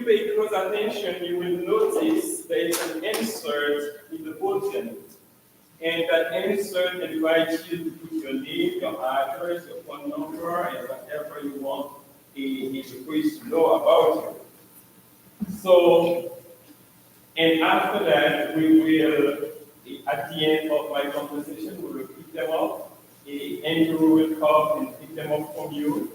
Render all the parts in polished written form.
you pay close attention, you will notice there is an insert in the bulletin. And that insert invites you to put your name, your address, your phone number, and whatever you want the priest to know about you. So, and after that, we will, at the end of my conversation, we will pick them up. Andrew will come and pick them up from you.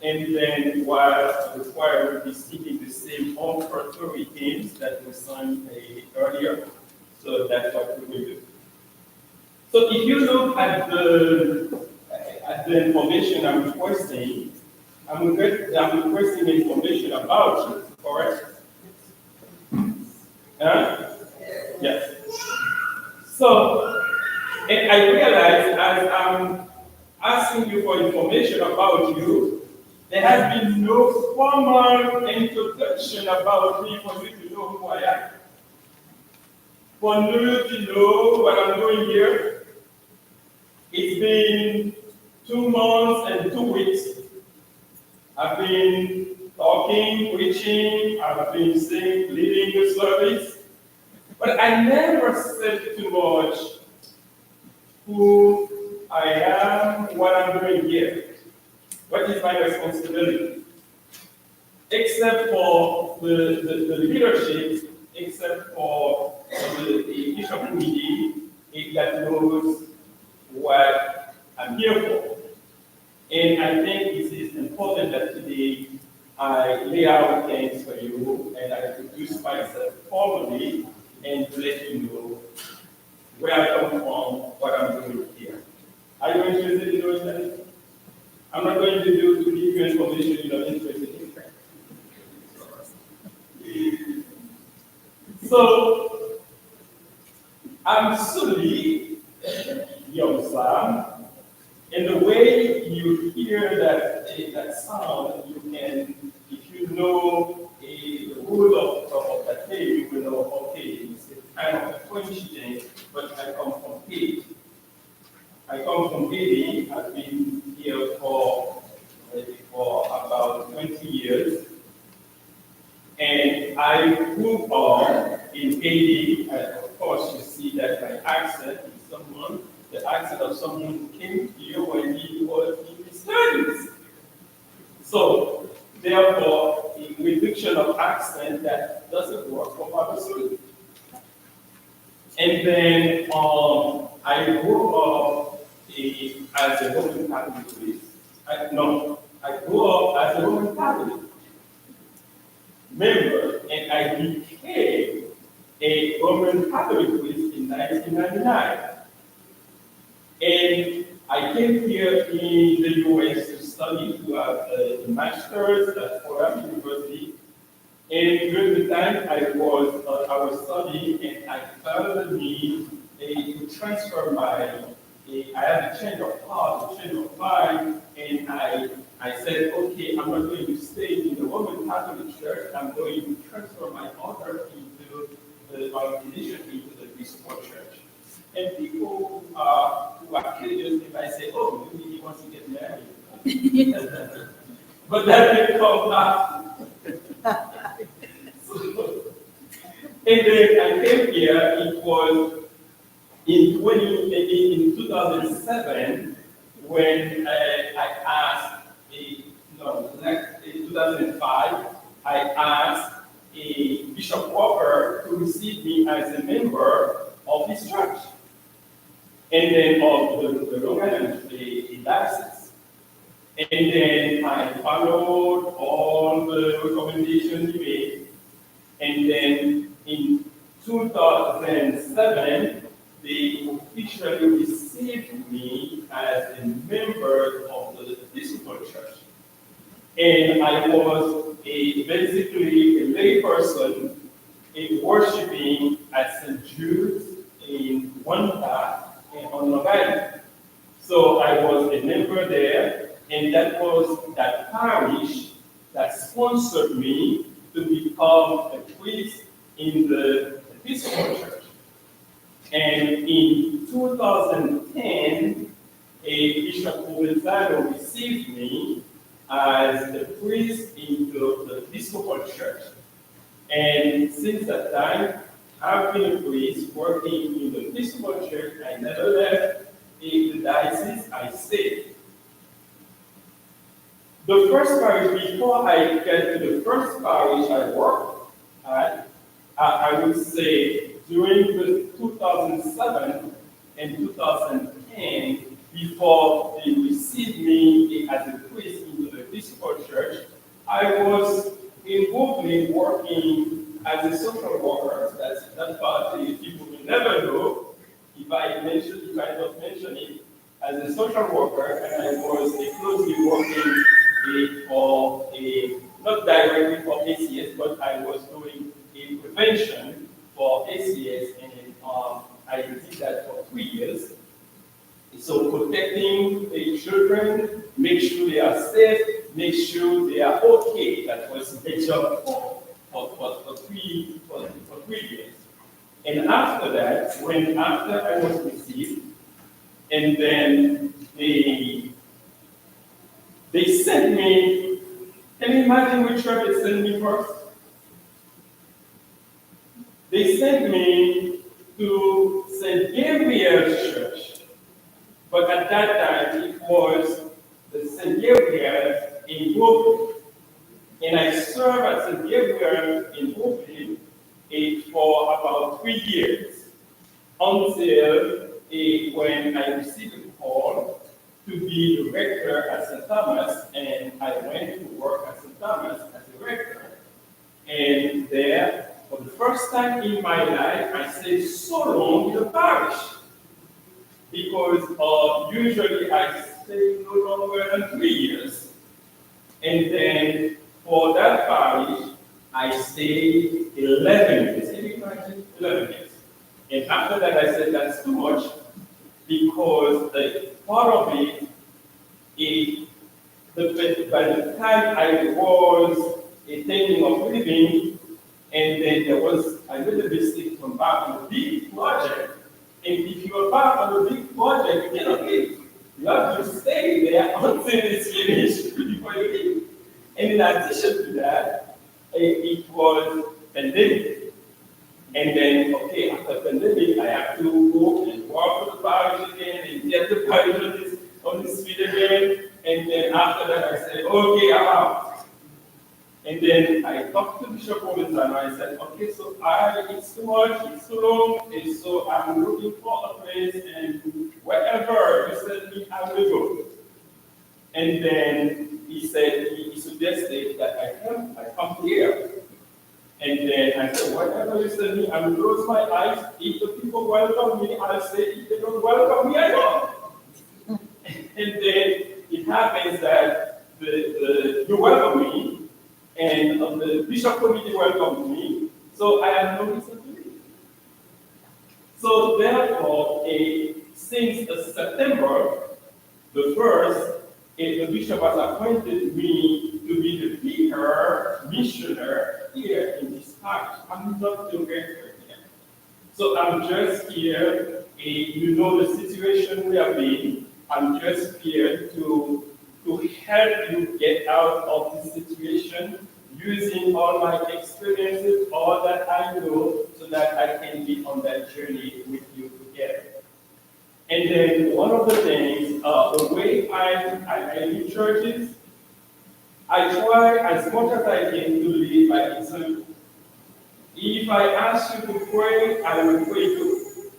And then while the choir will be singing the same offertory hymns that we sang earlier. So that's what we will do. So if you look at the information I'm requesting, I'm requesting information about you, correct? Huh? Yes. So, and I realize as I'm asking you for information about you, there has been no formal introduction about me for you to know who I am. For you to know what I'm doing here, it's been 2 months and 2 weeks. I've been talking, preaching, I've been saying, leading the service, but I never said too much who I am, what I'm doing here. What is my responsibility? Except for the leadership, except for the bishop committee, that knows what I'm here for. And I think it is important that today I lay out things for you and I introduce myself formally and let you know where I come from, what I'm doing here. Are you interested in knowing that? I'm not going to give you information you're not interested in. So, I'm Suli, young Sam, and the way you hear that sound, you can, if you know the rule of that name, you will know, okay, it's a kind of a coincidence, but I come from Haiti. I come from Haiti. I've been here for about 20 years. And I grew up in Haiti. Of course, you see that my accent is the accent of someone who came here when he was in his studies. So, therefore, a reduction of accent that doesn't work for other students. And then I grew up as a Roman Catholic priest. I grew up as a Roman Catholic member, and I became a Roman Catholic priest in 1999. And I came here in the US to study, to have a master's at Fordham University. And during the time I was studying, and I felt the need to transfer I had a change of heart, a change of mind, and I said, okay, I'm not going to stay in the Roman Catholic Church, I'm going to transfer my order into the organization, into the Episcopal Church. And people who are curious, they might say, oh, maybe he wants to get married. But that didn't come back. And then I came here, it was in 2007 when I asked, in 2005, I asked Bishop Walker to receive me as a member of his church. And then of the Long Island, the diocese. And then I followed all the recommendations he made. And then in 2007, they officially received me as a member of the Episcopal Church. And I was basically a lay person worshiping at St. Jude's in Wanta on Long Island. So I was a member there, and that was that parish that sponsored me to become a priest in the Episcopal Church. And in 2010, a Bishop Gabriel'S received me as a priest in the Episcopal Church. And since that time, I've been a priest working in the Episcopal Church. I never left the diocese I stayed. The first parish, before I get to the first parish I worked at, I would say during the 2007 and 2010, before they received me as a priest into the Episcopal Church, I was involved in working as a social worker. That part people will never know if I don't mention it, as a social worker, and I was closely working for not directly for ACS, but I was doing a prevention for ACS, and I did that for 3 years. So protecting the children, make sure they are safe, make sure they are okay. That was my job for 3 years. And after that, after I was received, and then they sent me, can you imagine which church they sent me first? They sent me to St. Gabriel'S Church. But at that time, it was the St. Gabriel's in Brooklyn. And I served at St. Gabriel's in Brooklyn for about 3 years, until when I received a call to be the rector at St. Thomas, and I went to work at St. Thomas as a rector. And there, for the first time in my life, I stayed so long in the parish. Because usually I stay no longer than 3 years. And then for that parish, I stayed 11 years. Can you imagine? 11 years. And after that, I said that's too much, because part of it, by the time I was thinking of leaving, and then there was a little bit sick from back on a big project. And if you are back on a big project, you cannot leave. You have to stay there until it's finished before you leave. And in addition to that, it was pandemic. And then, okay, after pandemic, I have to go and walk to the parish again and get the parish on this feet again. And then after that, I said, okay, I'm out. And then I talked to Bishop Robinson, and I said, okay, so it's too much, it's too long, and so I'm looking for a place, and wherever you send me, I will go. And then he said, he suggested that I come here. And then I said, whatever you send me, I will close my eyes. If the people welcome me, I'll say, if they don't welcome me, I don't. And then it happens that you welcome me, and the bishop committee welcomed me, so I have no reason to leave. So therefore, since September the 1st, the bishop has appointed me to be the vicar missioner here in this parish. I'm not the rector here. So I'm just here, you know the situation we are in. I'm just here to help you get out of this situation, using all my experiences, all that I know, so that I can be on that journey with you together. And then one of the things, the way I lead churches, I try as much as I can to live by example. If I ask you to pray, I will pray too.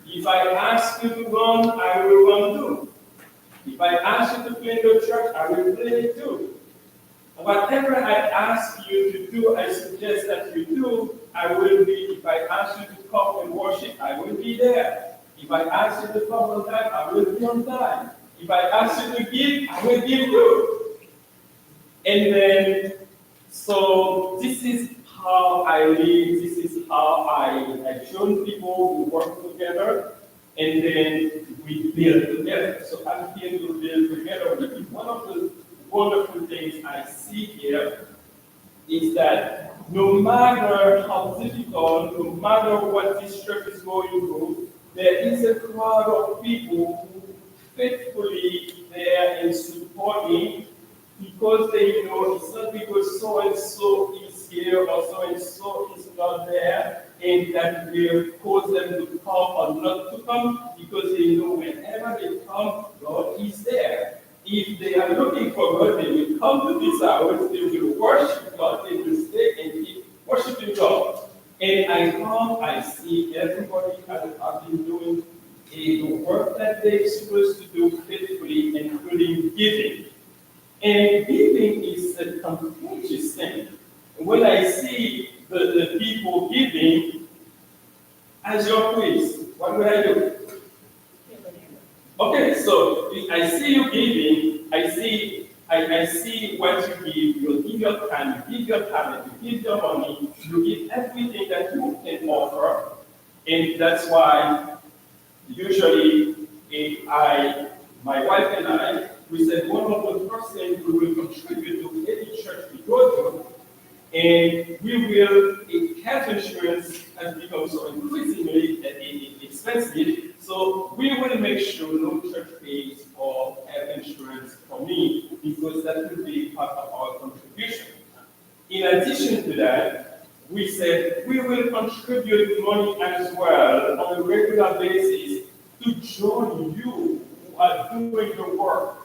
If I ask you to run, I will run too. If I ask you to clean the church, I will clean it too. Whatever I ask you to do, I suggest that you do, I will be. If I ask you to come and worship, I will be there. If I ask you to come on time, I will be on time. If I ask you to give, I will give you. And then, so this is how I live, this is how I join people who work together, and then we build together. So I'm here to build together with you. One of the wonderful things I see here is that no matter how difficult, no matter what this church is going through, there is a crowd of people who faithfully there and supporting, because they know it's not because so and so is here or so is not there, and that will cause them to come or not to come, because they know whenever they come, God is there. If they are looking for God, they will come to this house, they will worship God, they will stay and keep worshiping God. And I come, I see everybody has been doing the work that they're supposed to do faithfully, including giving. And giving is a contagious thing. When I see the people giving, as your priest, what will I do? Okay, so I see you giving, I see what you give, you give your time, you give your talent, you give your money, you give everything that you can offer, and that's why usually if my wife and I, we said one of the first things we will contribute to any church we go to, and we will, health insurance has become so increasingly expensive, so we will make sure no church pays for health insurance for me, because that will be part of our contribution. In addition to that, we said we will contribute money as well on a regular basis to join you who are doing the work,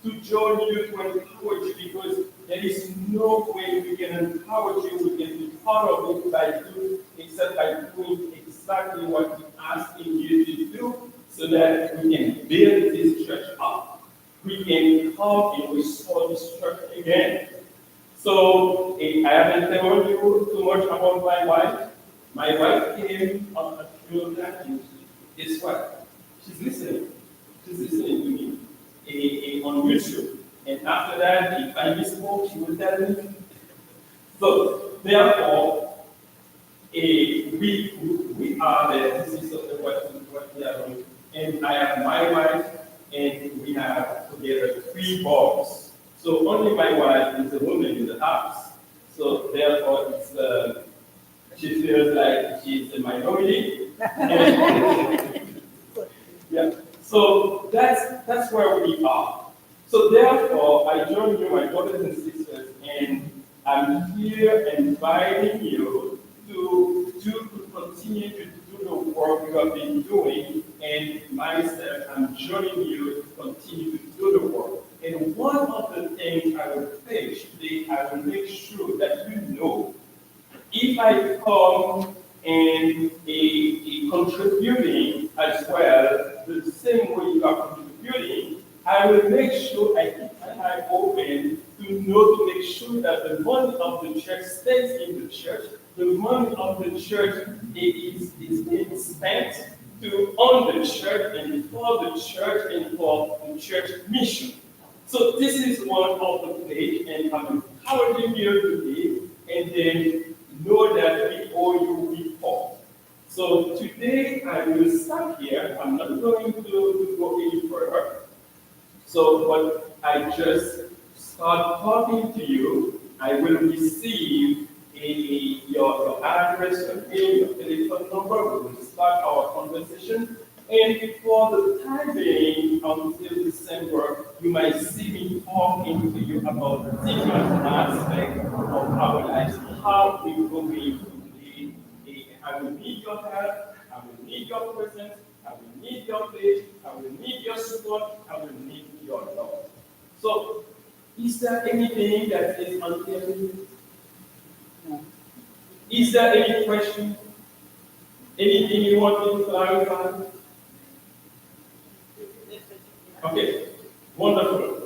to join you, to encourage you, because there is no way we can empower you, we can be part of it except by doing exactly what we're asking you to do, so that we can build this church up. We can come and restore this church again. So I haven't told you too much about my wife. My wife came on a few times. Guess what? She's listening. She's listening to me on YouTube. And after that, if I misspoke, she will tell me. So therefore, we are there. This is what we are doing. And I have my wife, and we have together 3 boys. So only my wife is a woman in the house. So therefore, she feels like she's a minority. Yeah. So that's where we are. So therefore, I join you, my brothers and sisters, and I'm here inviting you to continue to do the work you have been doing, and myself, I'm joining you to continue to do the work. And one of the things I will say today, I will make sure that you know, if I come and contributing as well, the same way you are contributing, I will make sure I keep my eye open to make sure that the money of the church stays in the church. The money of the church is being spent on the church and for the church and for the church mission. So this is one of the places, and I'm encouraging you today, and then know that we owe you report. So today I will stop here. I'm not going to go any further. So, but I just start talking to you. I will receive your address, your name, your telephone number. We will start our conversation. And for the time being, until December, you might see me talking to you about the different aspects of our lives, how we will be today. I will need your help, I will need your presence, I will need your faith, I will need your support, I will need your love. So, is there anything that is unclear to you? Is there any question? Anything you want me to clarify? Okay, wonderful.